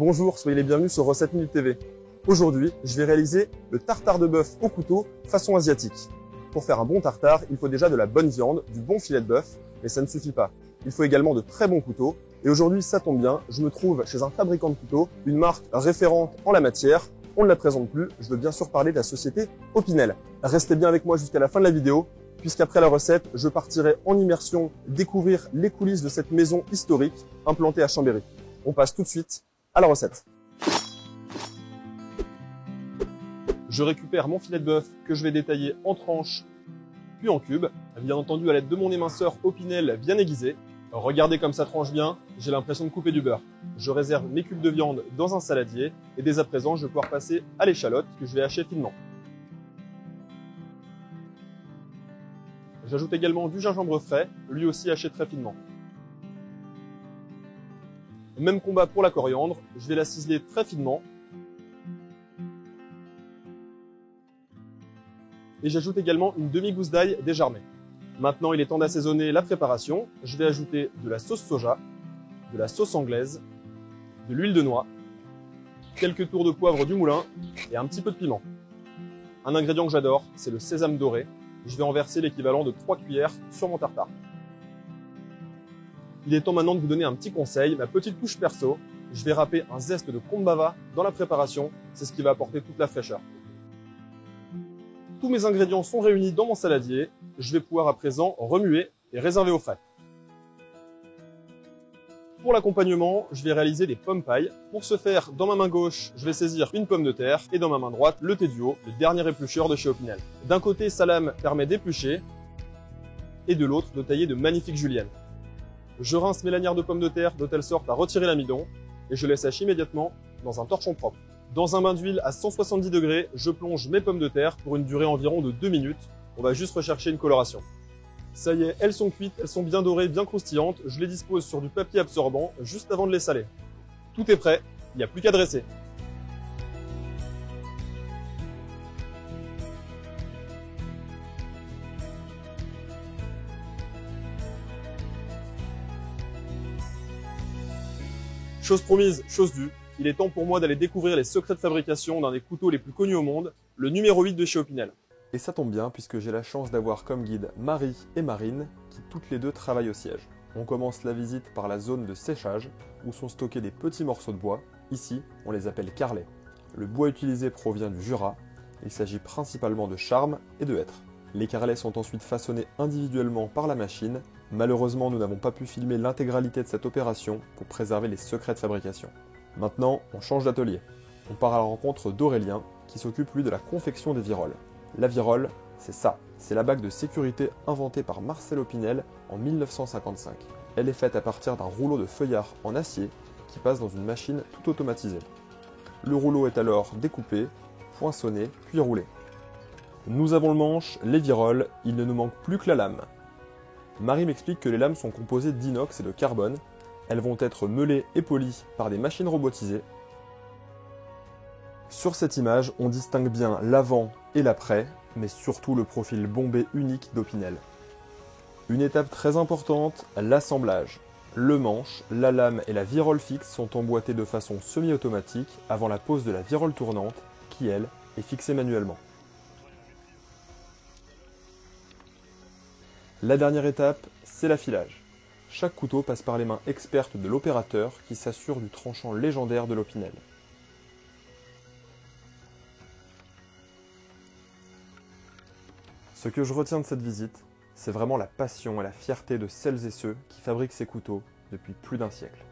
Bonjour, soyez les bienvenus sur Recette Minute TV. Aujourd'hui, je vais réaliser le tartare de bœuf au couteau façon asiatique. Pour faire un bon tartare, il faut déjà de la bonne viande, du bon filet de bœuf, mais ça ne suffit pas. Il faut également de très bons couteaux. Et aujourd'hui, ça tombe bien, je me trouve chez un fabricant de couteaux, une marque référente en la matière. On ne la présente plus, je veux bien sûr parler de la société Opinel. Restez bien avec moi jusqu'à la fin de la vidéo, puisqu'après la recette, je partirai en immersion découvrir les coulisses de cette maison historique implantée à Chambéry. On passe tout de suite à la recette. Je récupère mon filet de bœuf que je vais détailler en tranches puis en cubes, bien entendu à l'aide de mon éminceur Opinel bien aiguisé. Regardez comme ça tranche bien, j'ai l'impression de couper du beurre. Je réserve mes cubes de viande dans un saladier et dès à présent je vais pouvoir passer à l'échalote que je vais hacher finement. J'ajoute également du gingembre frais, lui aussi haché très finement. Même combat pour la coriandre, je vais la ciseler très finement. Et j'ajoute également une demi-gousse d'ail déjarmée. Maintenant, il est temps d'assaisonner la préparation. Je vais ajouter de la sauce soja, de la sauce anglaise, de l'huile de noix, quelques tours de poivre du moulin et un petit peu de piment. Un ingrédient que j'adore, c'est le sésame doré. Je vais en verser l'équivalent de 3 cuillères sur mon tartare. Il est temps maintenant de vous donner un petit conseil, ma petite touche perso. Je vais râper un zeste de kombucha dans la préparation, c'est ce qui va apporter toute la fraîcheur. Tous mes ingrédients sont réunis dans mon saladier. Je vais pouvoir à présent remuer et réserver au frais. Pour l'accompagnement, je vais réaliser des pommes pailles. Pour ce faire, dans ma main gauche, je vais saisir une pomme de terre et dans ma main droite, le thé duo, le dernier éplucheur de chez Opinel. D'un côté, sa lame permet d'éplucher et de l'autre, de tailler de magnifiques juliennes. Je rince mes lanières de pommes de terre de telle sorte à retirer l'amidon et je les sèche immédiatement dans un torchon propre. Dans un bain d'huile à 170 degrés, je plonge mes pommes de terre pour une durée environ de 2 minutes. On va juste rechercher une coloration. Ça y est, elles sont cuites, elles sont bien dorées, bien croustillantes. Je les dispose sur du papier absorbant juste avant de les saler. Tout est prêt, il n'y a plus qu'à dresser. Chose promise, chose due. Il est temps pour moi d'aller découvrir les secrets de fabrication d'un des couteaux les plus connus au monde, le numéro 8 de chez Opinel. Et ça tombe bien puisque j'ai la chance d'avoir comme guide Marie et Marine qui toutes les deux travaillent au siège. On commence la visite par la zone de séchage où sont stockés des petits morceaux de bois. Ici, on les appelle carrelets. Le bois utilisé provient du Jura. Il s'agit principalement de charme et de hêtre. Les carrelets sont ensuite façonnés individuellement par la machine. Malheureusement, nous n'avons pas pu filmer l'intégralité de cette opération pour préserver les secrets de fabrication. Maintenant, on change d'atelier. On part à la rencontre d'Aurélien, qui s'occupe lui de la confection des viroles. La virole, c'est ça. C'est la bague de sécurité inventée par Marcel Opinel en 1955. Elle est faite à partir d'un rouleau de feuillard en acier qui passe dans une machine tout automatisée. Le rouleau est alors découpé, poinçonné, puis roulé. Nous avons le manche, les viroles, il ne nous manque plus que la lame. Marie m'explique que les lames sont composées d'inox et de carbone. Elles vont être meulées et polies par des machines robotisées. Sur cette image, on distingue bien l'avant et l'après, mais surtout le profil bombé unique d'Opinel. Une étape très importante, l'assemblage. Le manche, la lame et la virole fixe sont emboîtés de façon semi-automatique avant la pose de la virole tournante, qui elle, est fixée manuellement. La dernière étape, c'est l'affilage. Chaque couteau passe par les mains expertes de l'opérateur qui s'assure du tranchant légendaire de l'Opinel. Ce que je retiens de cette visite, c'est vraiment la passion et la fierté de celles et ceux qui fabriquent ces couteaux depuis plus d'un siècle.